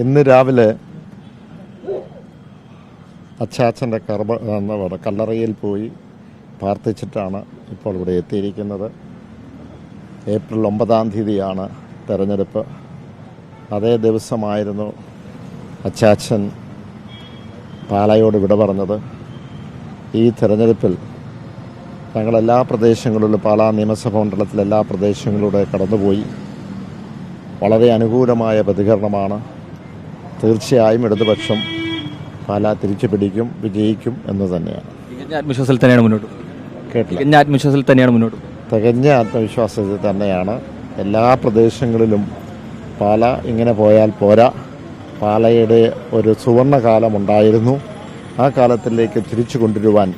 ഇന്ന് രാവിലെ അച്ചാച്ചൻ്റെ കല്ലറയിൽ പോയി പ്രാർത്ഥിച്ചിട്ടാണ് ഇപ്പോൾ ഇവിടെ എത്തിയിരിക്കുന്നത്. ഏപ്രിൽ 9-ാം തീയതിയാണ് തെരഞ്ഞെടുപ്പ്. അതേ ദിവസമായിരുന്നു അച്ചാച്ചൻ പാലായോട് വിട പറഞ്ഞത്. ഈ തെരഞ്ഞെടുപ്പിൽ ഞങ്ങളെല്ലാ പ്രദേശങ്ങളിലും പാലാ നിയമസഭാ മണ്ഡലത്തിലെ എല്ലാ പ്രദേശങ്ങളിലൂടെ കടന്നുപോയി. വളരെ അനുകൂലമായ പ്രതികരണമാണ്. തീർച്ചയായും ഇടതുപക്ഷം പാലാ തിരിച്ചു പിടിക്കും, വിജയിക്കും എന്ന് തന്നെയാണ്. തികഞ്ഞ ആത്മവിശ്വാസത്തിൽ തന്നെയാണ് മുന്നോട്ട്. തികഞ്ഞ ആത്മവിശ്വാസത്തിൽ തന്നെയാണ് മുന്നോട്ട്. തികഞ്ഞ ആത്മവിശ്വാസത്തിൽ തന്നെയാണ്. എല്ലാ പ്രദേശങ്ങളിലും പാല ഇങ്ങനെ പോയാൽ പോരാ. പാലയുടെ ഒരു സുവർണകാലമുണ്ടായിരുന്നു. ആ കാലത്തിലേക്ക് തിരിച്ചു കൊണ്ടുവരുവാൻ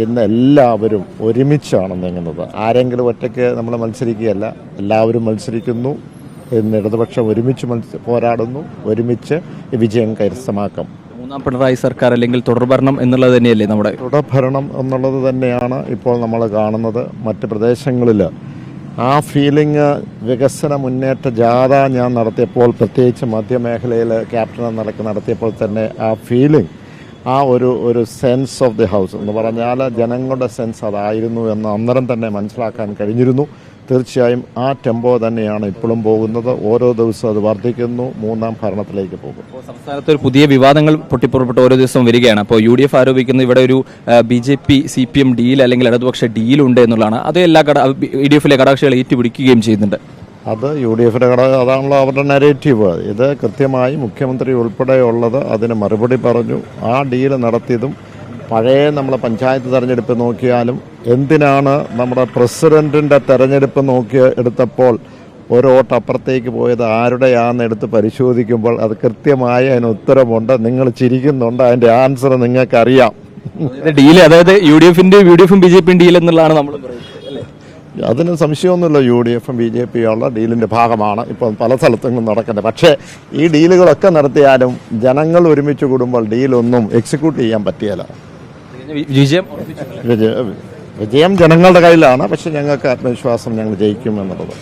ഇന്ന് എല്ലാവരും ഒരുമിച്ചാണ് നീങ്ങുന്നത്. ആരെങ്കിലും ഒറ്റയ്ക്ക് നമ്മൾ മത്സരിക്കുകയല്ല, എല്ലാവരും മത്സരിക്കുന്നു. ഇന്ന് ഇടതുപക്ഷം ഒരുമിച്ച് പോരാടുന്നു, ഒരുമിച്ച് വിജയം കരസ്ഥമാക്കും. മൂന്നാം പിണറായി സർക്കാർ അല്ലെങ്കിൽ തുടർഭരണം എന്നുള്ളത് തന്നെയല്ലേ നമ്മുടെ തുടർഭരണം എന്നുള്ളത് തന്നെയാണ് ഇപ്പോൾ നമ്മൾ കാണുന്നത്. മറ്റ് പ്രദേശങ്ങളിൽ ആ ഫീലിംഗ്, വികസന മുന്നേറ്റ ജാഥ ഞാൻ നടത്തിയപ്പോൾ, പ്രത്യേകിച്ച് മധ്യമേഖലയിൽ ക്യാപ്റ്റൻ നടത്തിയപ്പോൾ തന്നെ ആ ഫീലിംഗ്, ആ ഒരു സെൻസ് ഓഫ് ദി ഹൗസ് എന്ന് പറഞ്ഞാൽ ജനങ്ങളുടെ സെൻസ് അതായിരുന്നു എന്ന് അന്നേരം തന്നെ മനസ്സിലാക്കാൻ കഴിഞ്ഞിരുന്നു. തീർച്ചയായും ആ ടെമ്പോ തന്നെയാണ് ഇപ്പോഴും പോകുന്നത്. ഓരോ ദിവസവും അത് വർദ്ധിക്കുന്നു, മൂന്നാം ഭരണത്തിലേക്ക് പോകും. സംസ്ഥാനത്ത് ഒരു പുതിയ വിവാദങ്ങൾ പൊട്ടിപ്പുറപ്പെട്ട് ഓരോ ദിവസവും വരികയാണ്. അപ്പോൾ UDF ആരോപിക്കുന്നത് ഇവിടെ ഒരു BJP CPM ഡീൽ അല്ലെങ്കിൽ ഇടതുപക്ഷ ഡീലുണ്ട് എന്നുള്ളതാണ്. അത് എല്ലാ UDF-ലെ ഘടകകക്ഷികൾ ഏറ്റുപിടിക്കുകയും ചെയ്യുന്നുണ്ട്. അത് UDF-യുടെ അതാണല്ലോ അവരുടെ നരേറ്റീവ്. ഇത് കൃത്യമായി മുഖ്യമന്ത്രി ഉൾപ്പെടെയുള്ളത് അതിന് മറുപടി പറഞ്ഞു. ആ ഡീല് നടത്തിയതും പഴയ നമ്മളെ പഞ്ചായത്ത് തെരഞ്ഞെടുപ്പ് നോക്കിയാലും, എന്തിനാണ് നമ്മുടെ പ്രസിഡന്റിൻ്റെ തെരഞ്ഞെടുപ്പ് എടുത്തപ്പോൾ ഒരു വോട്ട് അപ്പുറത്തേക്ക് പോയത് ആരുടെയാണെന്ന് എടുത്ത് പരിശോധിക്കുമ്പോൾ അത് കൃത്യമായ അതിന് ഉത്തരമുണ്ട്. നിങ്ങൾ ചിരിക്കുന്നുണ്ട്, അതിൻ്റെ ആൻസർ നിങ്ങൾക്കറിയാം. ഡീല് അതായത് UDF-ഉം BJP-യും ഡീൽ എന്നുള്ളതാണ് നമ്മൾ പറയുന്നത്. അതിന് സംശയമൊന്നുമില്ല. UDF-ഉം BJP-യും ഉള്ള ഡീലിൻ്റെ ഭാഗമാണ് ഇപ്പോൾ പല സ്ഥലത്തും നടക്കുന്നത്. പക്ഷേ ഈ ഡീലുകളൊക്കെ നടത്തിയാലും ജനങ്ങൾ ഒരുമിച്ച് കൂടുമ്പോൾ ഡീലൊന്നും എക്സിക്യൂട്ട് ചെയ്യാൻ പറ്റിയല്ല. വിജയം ജനങ്ങളുടെ കയ്യിലാണ്. പക്ഷെ ഞങ്ങൾക്ക് ആത്മവിശ്വാസം, ഞങ്ങൾ ജയിക്കും എന്നുള്ളത്.